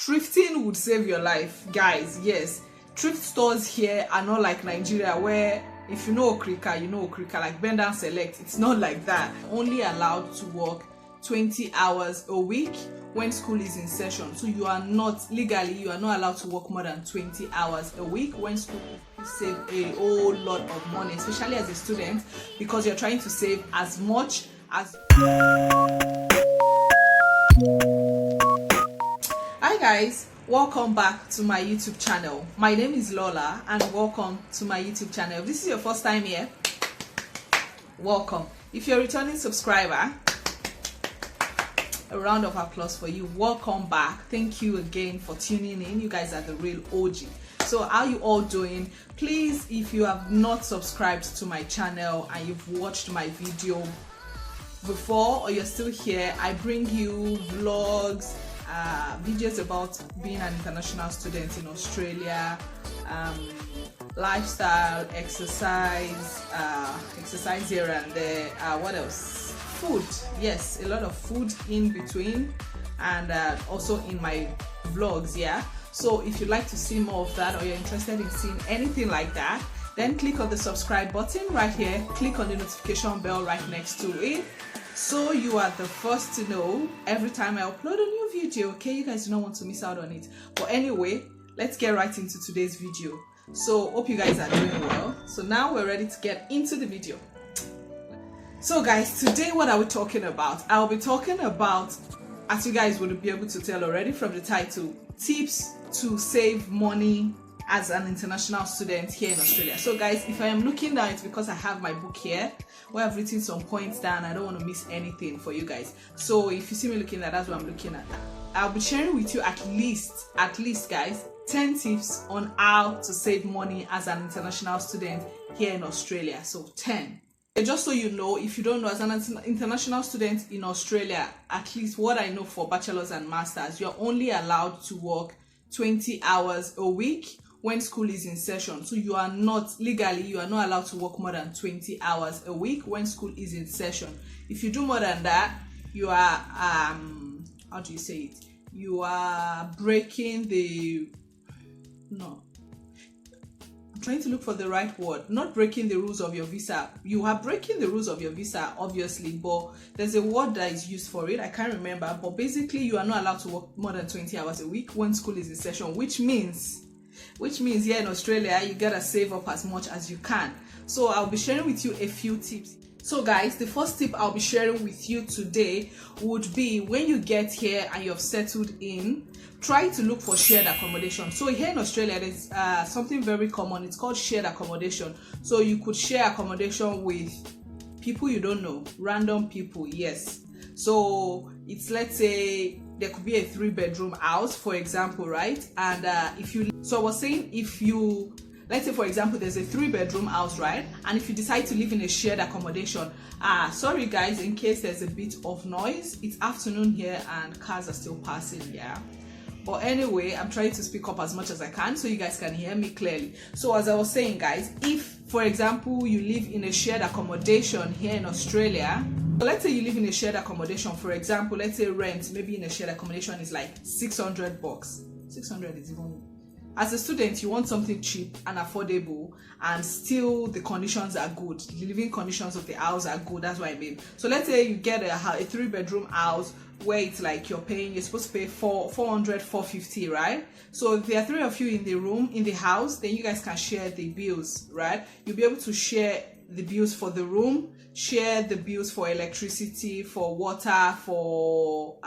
Thrifting would save your life, guys. Yes, thrift stores here are not like Nigeria, where if you know Okrika, you know Okrika, like Bend and Select. It's not like that. Only allowed to work 20 hours a week when school is in session. So you are not legally, you are not allowed to work more than 20 hours a week when school. You save a whole lot of money, especially as a student, because you're trying to save as much as. Hi guys, welcome back to my YouTube channel. My name is Lola and welcome to my YouTube channel. If this is your first time here, welcome. If you're a returning subscriber, a round of applause for you. Welcome back. Thank you again for tuning in. You guys are the real OG. So how you all doing? Please, if you have not subscribed to my channel and you've watched my video before or you're still here, I bring you vlogs, videos about being an international student in Australia, lifestyle, exercise here and there, what else? Food. Yes, a lot of food in between, and also in my vlogs. Yeah, so if you'd like to see more of that, or you're interested in seeing anything like that, then click on the subscribe button right here, click on the notification bell right next to it, so you are the first to know every time I upload a new video. Okay, you guys do not want to miss out on it. But anyway, let's get right into today's video. So hope you guys are doing well. So now we're ready to get into the video. So guys, today what are we talking about? I'll be talking about, as you guys would be able to tell already from the title, tips to save money as an international student here in Australia. So guys, if I am looking down, it's because I have my book here where I've written some points down. I don't want to miss anything for you guys. So if you see me looking at, that's what I'm looking at. I'll be sharing with you at least guys, 10 tips on how to save money as an international student here in Australia. So 10. Just so you know, if you don't know, as an international student in Australia, at least what I know for bachelor's and master's, you're only allowed to work 20 hours a week when school is in session. So you are not, legally, you are not allowed to work more than 20 hours a week when school is in session. If you do more than that, you are, how do you say it? You are breaking the, no. I'm trying to look for the right word. Not breaking the rules of your visa. You are breaking the rules of your visa, obviously, but there's a word that is used for it. I can't remember, but basically you are not allowed to work more than 20 hours a week when school is in session, which means here in Australia, you gotta save up as much as you can. So I'll be sharing with you a few tips. So guys, the first tip I'll be sharing with you today would be, when you get here and you've settled in, try to look for shared accommodation. So here in Australia, there's something very common. It's called shared accommodation. So you could share accommodation with people you don't know, random people. Yes. So it's, let's say there could be a 3-bedroom house, for example, right? And so I was saying, if you, let's say for example, there's a 3-bedroom house, right? And if you decide to live in a shared accommodation, sorry guys, in case there's a bit of noise, it's afternoon here and cars are still passing, yeah. But anyway, I'm trying to speak up as much as I can so you guys can hear me clearly. So as I was saying, guys, if, for example, you live in a shared accommodation here in Australia, let's say you live in a shared accommodation, for example, let's say rent, maybe in a shared accommodation is like $600. 600 is even, as a student, you want something cheap and affordable, and still the conditions are good. The living conditions of the house are good. That's what I mean. So let's say you get a 3-bedroom house where it's like you're supposed to pay $400, $450, right? So if there are 3 of you in the room, in the house, then you guys can share the bills, right? You'll be able to share the bills for the room, share the bills for electricity, for water, for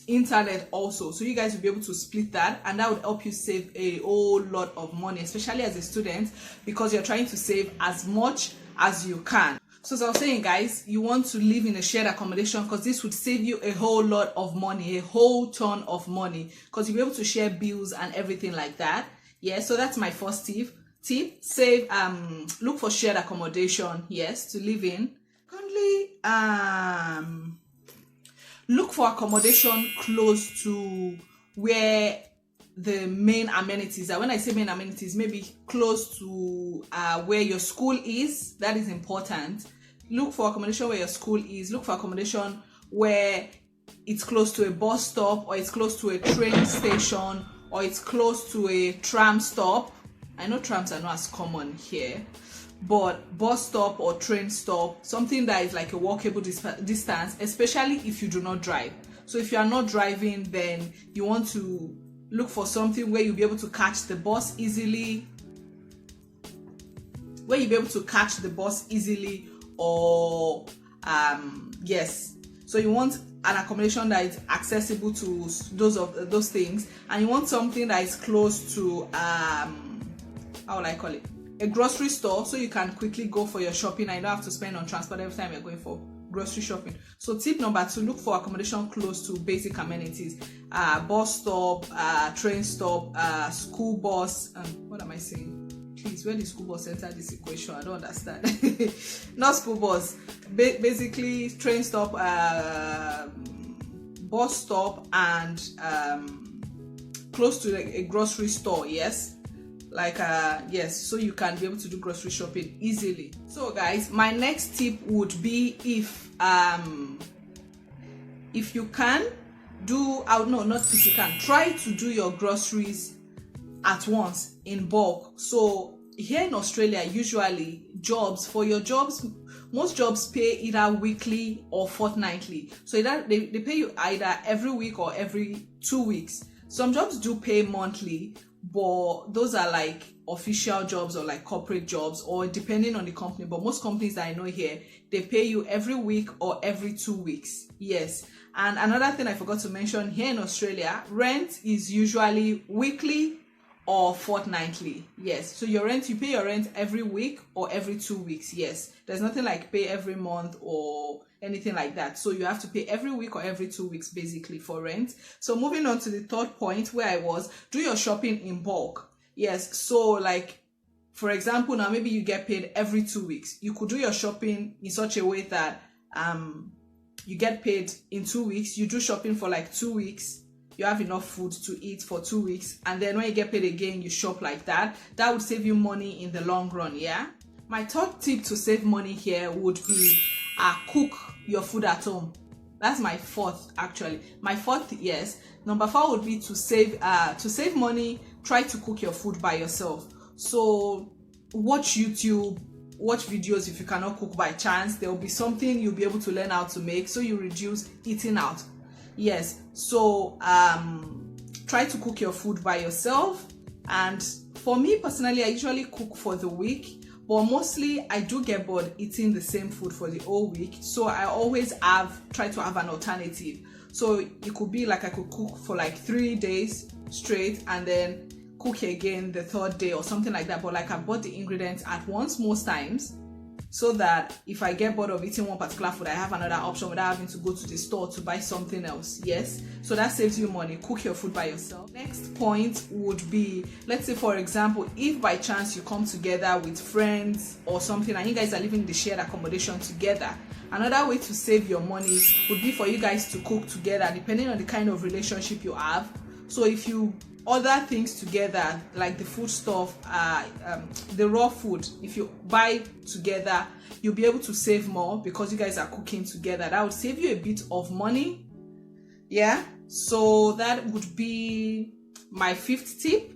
internet also. So you guys will be able to split that, and that would help you save a whole lot of money, especially as a student, because you're trying to save as much as you can. So as I was saying, guys, you want to live in a shared accommodation because this would save you a whole lot of money, a whole ton of money, because you'll be able to share bills and everything like that. Yeah, so that's my first tip. Save, look for shared accommodation, yes, to live in. Currently, look for accommodation close to where the main amenities are. When I say main amenities, maybe close to where your school is. That is important. Look for accommodation where your school is. Look for accommodation where it's close to a bus stop, or it's close to a train station, or it's close to a tram stop. I know trams are not as common here, but bus stop or train stop, something that is like a walkable distance, especially if you do not drive. So if you are not driving, then you want to look for something where you'll be able to catch the bus easily, or yes, so you want an accommodation that is accessible to those things, and you want something that is close to how will I call it, a grocery store, so you can quickly go for your shopping and you don't have to spend on transport every time you're going for grocery shopping. So tip number 2, look for accommodation close to basic amenities, bus stop, train stop, school bus, what am I saying? Please, where the school bus enter this equation? I don't understand. Not school bus, basically train stop, bus stop, and close to a grocery store. Yes, like yes, so you can be able to do grocery shopping easily. So guys, my next tip would be if you can do try to do your groceries at once in bulk. So here in Australia, usually most jobs pay either weekly or fortnightly. So they pay you either every week or every 2 weeks. Some jobs do pay monthly, but those are like official jobs or like corporate jobs, or depending on the company. But most companies that I know here, they pay you every week or every 2 weeks. Yes. And another thing I forgot to mention, here in Australia, rent is usually weekly or fortnightly. Yes, so you pay your rent every week or every 2 weeks. Yes, there's nothing like pay every month or anything like that. So you have to pay every week or every 2 weeks basically for rent. So moving on to the third point where I was, do your shopping in bulk. Yes, so like for example, now maybe you get paid every 2 weeks. You could do your shopping in such a way that you get paid in 2 weeks, you do shopping for like 2 weeks, you have enough food to eat for 2 weeks, and then when you get paid again, you shop like that. That would save you money in the long run. Yeah, my third tip to save money here would be cook your food at home. That's my fourth, actually. My fourth, yes. Number 4 would be to save money. Try to cook your food by yourself. So watch YouTube, watch videos. If you cannot cook by chance, there will be something you'll be able to learn how to make, so you reduce eating out. Yes, so try to cook your food by yourself. And for me personally, I usually cook for the week, but mostly I do get bored eating the same food for the whole week, so I always try to have an alternative. So it could be like I could cook for like 3 days straight and then cook again the 3rd day or something like that, but like I bought the ingredients at once most times, so that if I get bored of eating one particular food, I have another option without having to go to the store to buy something else. Yes, so that saves you money. Cook your food by yourself. Next point would be, let's say for example, if by chance you come together with friends or something and you guys are living in the shared accommodation together, another way to save your money would be for you guys to cook together, depending on the kind of relationship you have. So if you order things together, like the food stuff, the raw food, if you buy together, you'll be able to save more because you guys are cooking together. That would save you a bit of money. Yeah, so that would be my 5th tip.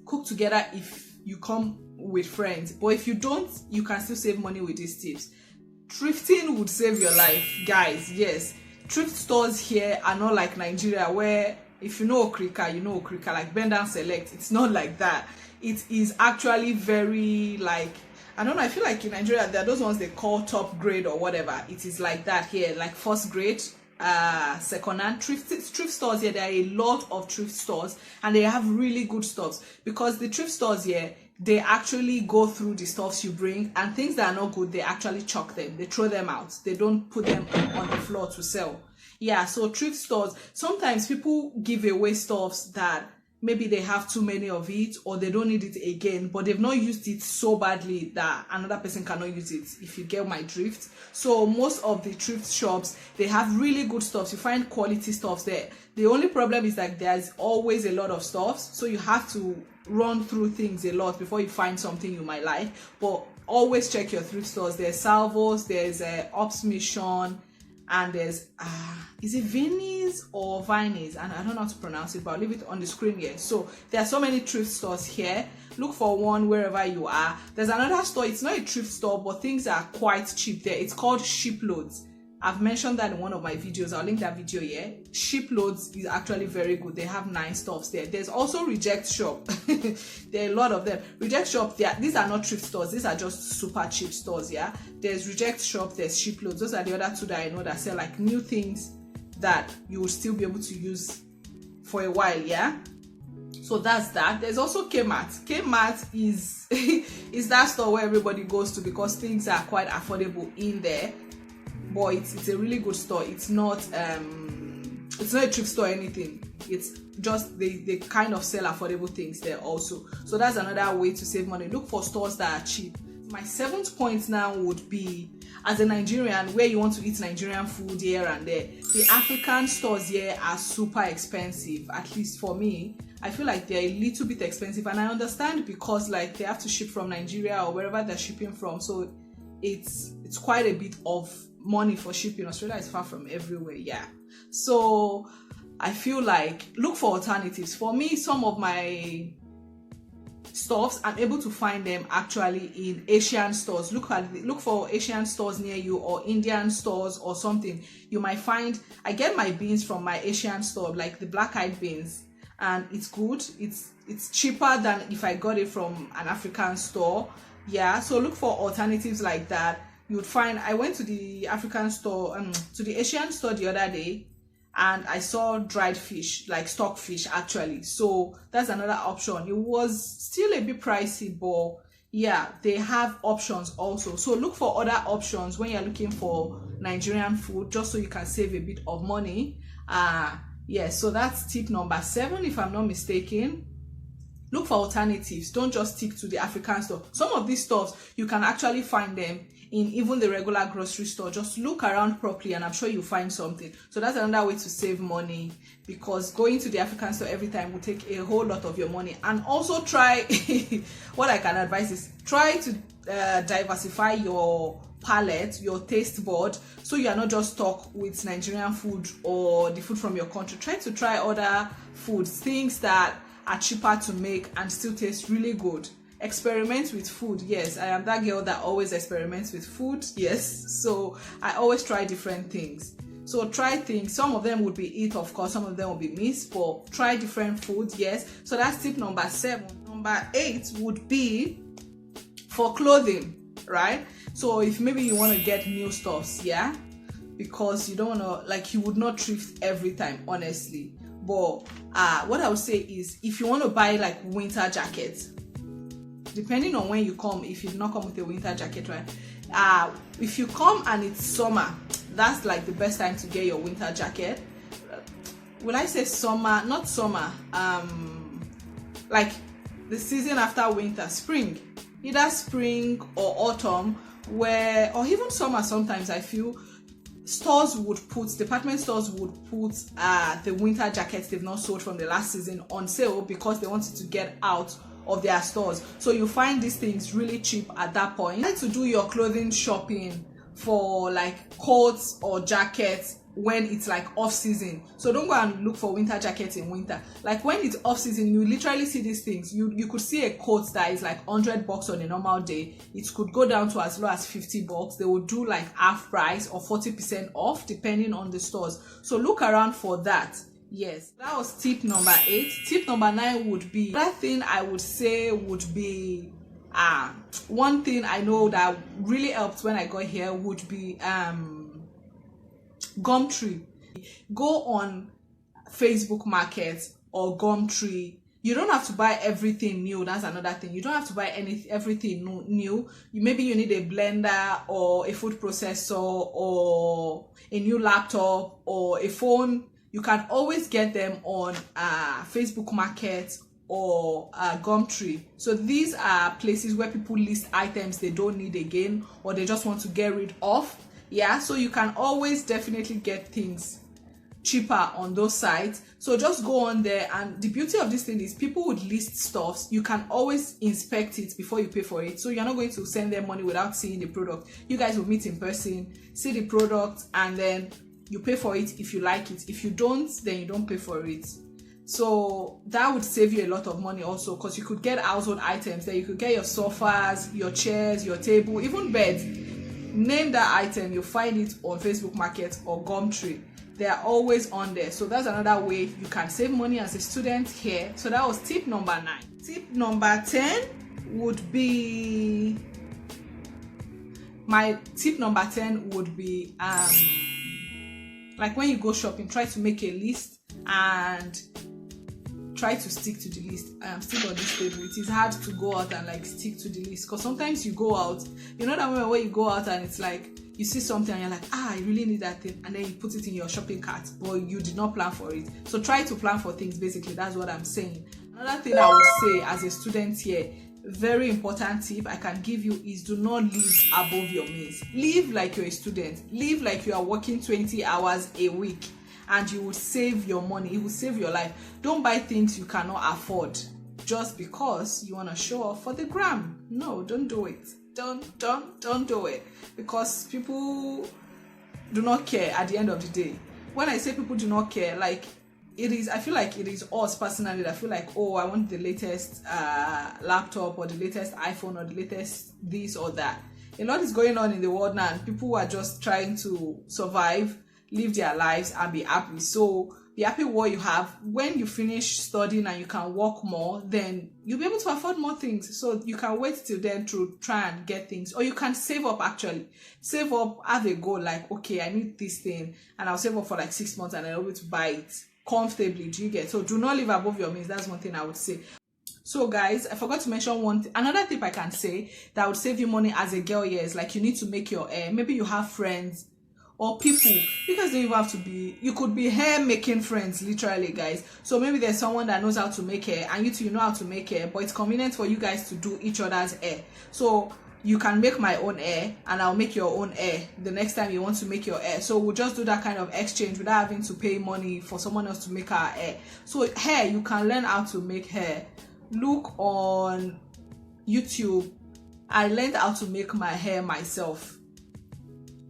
Cook together if you come with friends, but if you don't, you can still save money with these tips. Thrifting would save your life, guys. Yes, thrift stores here are not like Nigeria, where if you know Okrika, you know Okrika, like Bend and Select. It's not like that. It is actually very, like, I don't know, I feel like in Nigeria there are those ones they call top grade or whatever. It is like that here, like 1st grade, 2nd hand. Thrift stores here, there are a lot of thrift stores and they have really good stuffs, because the thrift stores here, they actually go through the stuffs you bring, and things that are not good, they actually chuck them, they throw them out, they don't put them on the floor to sell. Yeah, so thrift stores, sometimes people give away stuffs that maybe they have too many of it, or they don't need it again, but they've not used it so badly that another person cannot use it, if you get my drift. So most of the thrift shops, they have really good stuffs. You find quality stuffs there. The only problem is that there's always a lot of stuffs, so you have to run through things a lot before you find something you might like. But always check your thrift stores. There's Salvos, there's Ops Mission, and there's is it Vinny's or Vinny's, and I don't know how to pronounce it, but I'll leave it on the screen here. So there are so many thrift stores here. Look for one wherever you are. There's another store, it's not a thrift store, but things are quite cheap there. It's called Shiploads. I've mentioned that in one of my videos. I'll link that video here. Shiploads is actually very good. They have nice stuffs there. There's also Reject Shop. There are a lot of them. Reject Shop, these are not thrift stores. These are just super cheap stores, yeah. There's Reject Shop, there's Shiploads. Those are the other two that I know that sell like new things that you will still be able to use for a while, yeah. So that's that. There's also Kmart. Kmart is is that store where everybody goes to because things are quite affordable in there. But it's a really good store. It's not a thrift store or anything. It's just they kind of sell affordable things there also. So that's another way to save money. Look for stores that are cheap. My 7th point now would be, as a Nigerian, where you want to eat Nigerian food here and there, the African stores here are super expensive. At least for me, I feel like they're a little bit expensive, and I understand because like they have to ship from Nigeria or wherever they're shipping from. So it's quite a bit of money for shipping. Australia is far from everywhere, yeah. So I feel like look for alternatives. For me, some of my stuffs, I'm able to find them actually in Asian stores. Look for Asian stores near you, or Indian stores or something. You might find, I get my beans from my Asian store, like the black-eyed beans, and it's good. It's cheaper than if I got it from an African store, yeah. So look for alternatives like that. You would find, I went to the African store, to the Asian store the other day, and I saw dried fish, like stock fish actually. So that's another option. It was still a bit pricey, but yeah, they have options also. So look for other options when you're looking for Nigerian food, just so you can save a bit of money. Yeah, so that's tip number 7, if I'm not mistaken. Look for alternatives. Don't just stick to the African store. Some of these stores, you can actually find them in even the regular grocery store. Just look around properly and I'm sure you'll find something. So that's another way to save money, because going to the African store every time will take a whole lot of your money. And also try, what I can advise is try to diversify your palette, your taste board, so you are not just stuck with Nigerian food or the food from your country. Try other foods, things that are cheaper to make and still taste really good. Experiment with food. Yes, I am that girl that always experiments with food. Yes, so I always try different things. So try things. Some of them would be eat, of course, some of them will be miss, but try different foods. Yes, so that's tip number 7. Number 8 would be for clothing, right? So if maybe you want to get new stuffs, yeah, because you don't want to, like, you would not thrift every time, honestly. But what I would say is, if you want to buy like winter jackets, depending on when you come, if you did not come with a winter jacket, right? If you come and it's summer, that's like the best time to get your winter jacket. Will I say summer? Not summer. Like the season after winter, spring, either spring or autumn, or even summer. Sometimes I feel department stores would put the winter jackets they've not sold from the last season on sale, because they wanted to get out of their stores. So you find these things really cheap at that point. Try to do your clothing shopping for like coats or jackets when it's like off season. So don't go and look for winter jackets in winter. Like when it's off season, you literally see these things. You could see a coat that is like $100 on a normal day. It could go down to as low as $50. They will do like half price or 40% off depending on the stores. So look around for that. Yes, that was tip number 8. Tip number 9 would be, that thing I would say would be, one thing I know that really helped when I got here would be Gumtree. Go on Facebook Market or Gumtree. You don't have to buy everything new. That's another thing. You don't have to buy everything new. Maybe you need a blender or a food processor or a new laptop or a phone. You can always get them on Facebook Market or Gumtree. So these are places where people list items they don't need again, or they just want to get rid of. Yeah, so you can always definitely get things cheaper on those sites. So just go on there, and the beauty of this thing is people would list stuff. You can always inspect it before you pay for it, so you're not going to send them money without seeing the product. You guys will meet in person, see the product, and then you pay for it if you like it. If you don't, then you don't pay for it. So that would save you a lot of money also, because you could get household items there. You could get your sofas, your chairs, your table, even beds. Name that item, you'll find it on Facebook Market or Gumtree. They are always on there. So that's another way you can save money as a student here. So that was tip number 9. Tip number 10 would be, my tip number 10 would be like when you go shopping, try to make a list and try to stick to the list. I am still on this table. It is hard to go out and like stick to the list, because sometimes you go out, you know that way you go out and it's like you see something and you're like, I really need that thing, and then you put it in your shopping cart, but you did not plan for it. So try to plan for things, basically. That's what I'm saying. Another thing I would say as a student here, very important tip I can give you, is do not live above your means. Live like you're a student. Live like you are working 20 hours a week, and you will save your money. It will save your life. Don't buy things you cannot afford just because you want to show off for the gram. No, don't do it. Don't do it, because people do not care at the end of the day. When I say people do not care, like, it is, I feel like it is us personally that feel like, oh, I want the latest laptop or the latest iPhone or the latest this or that. A lot is going on in the world now, and people are just trying to survive, live their lives, and be happy. So be happy with what you have. When you finish studying and you can work more, then you'll be able to afford more things. So you can wait till then to try and get things, or you can save up. Actually save up, have a goal, like, okay, I need this thing, and I'll save up for like 6 months and I'll be able to buy it comfortably. Do you get? So do not live above your means. That's one thing I would say. So guys, I forgot to mention another tip I can say that would save you money as a girl here is, like, you need to make your hair. Maybe you have friends or people, because then you have to be, you could be hair making friends, literally, guys. So maybe there's someone that knows how to make hair, and you two, you know how to make hair, but it's convenient for you guys to do each other's hair. So you can make my own hair and I'll make your own hair the next time you want to make your hair. So we'll just do that kind of exchange without having to pay money for someone else to make our hair. So hair, you can learn how to make hair. Look on YouTube. I learned how to make my hair myself,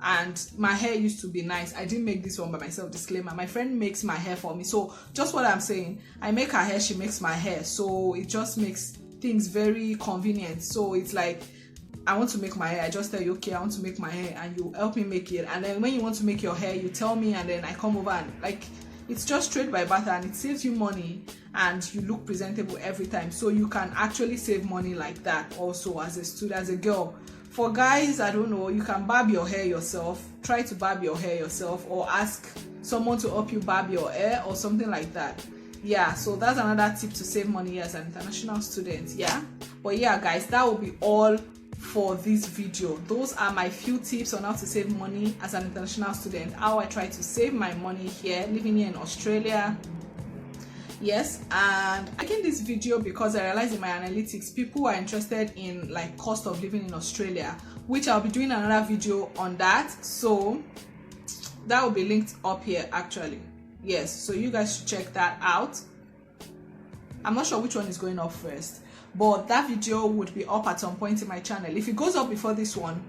and my hair used to be nice. I didn't make this one by myself, disclaimer. My friend makes my hair for me. So just what I'm saying, I make her hair, she makes my hair. So it just makes things very convenient. So it's like, I want to make my hair, I just tell you, okay, I want to make my hair, and you help me make it. And then when you want to make your hair, you tell me, and then I come over, and like, it's just straight by barter, and it saves you money, and you look presentable every time. So you can actually save money like that also as a student, as a girl. For guys, I don't know, you can barb your hair yourself. Try to barb your hair yourself, or ask someone to help you barb your hair or something like that. Yeah, so that's another tip to save money as an international student. Yeah, but yeah guys, that will be all for this video. Those are my few tips on how to save money as an international student, how I try to save my money here, living here in Australia. Yes, and making this video because I realized in my analytics people are interested in like cost of living in Australia, which I'll be doing another video on that. So that will be linked up here actually. Yes, so you guys should check that out. I'm not sure which one is going up first, but that video would be up at some point in my channel. If it goes up before this one,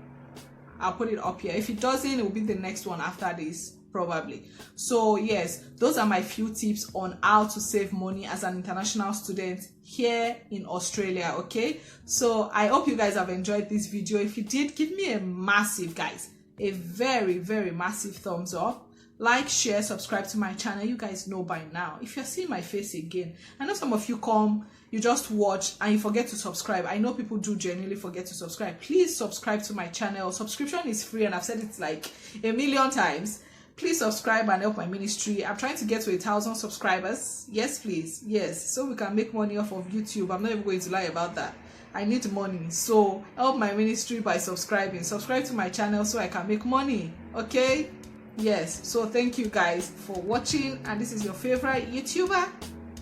I'll put it up here. If it doesn't, it will be the next one after this, probably. So yes, those are my few tips on how to save money as an international student here in Australia. Okay, so I hope you guys have enjoyed this video. If you did, give me a massive, guys, a very, very massive thumbs up. Like, share, subscribe to my channel. You guys know by now. If you're seeing my face again, I know some of you come, you just watch and you forget to subscribe. I know people do genuinely forget to subscribe. Please subscribe to my channel. Subscription is free, and I've said it like a million times. Please subscribe and help my ministry. I'm trying to get to 1,000 subscribers. Yes, please. Yes, so we can make money off of YouTube. I'm not even going to lie about that. I need money, so help my ministry by subscribing. Subscribe to my channel so I can make money. Okay? Yes, so thank you guys for watching, and this is your favorite YouTuber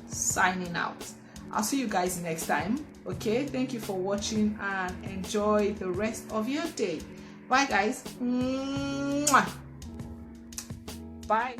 signing out. I'll see you guys next time. Okay, thank you for watching and enjoy the rest of your day. Bye guys. Mwah. Bye.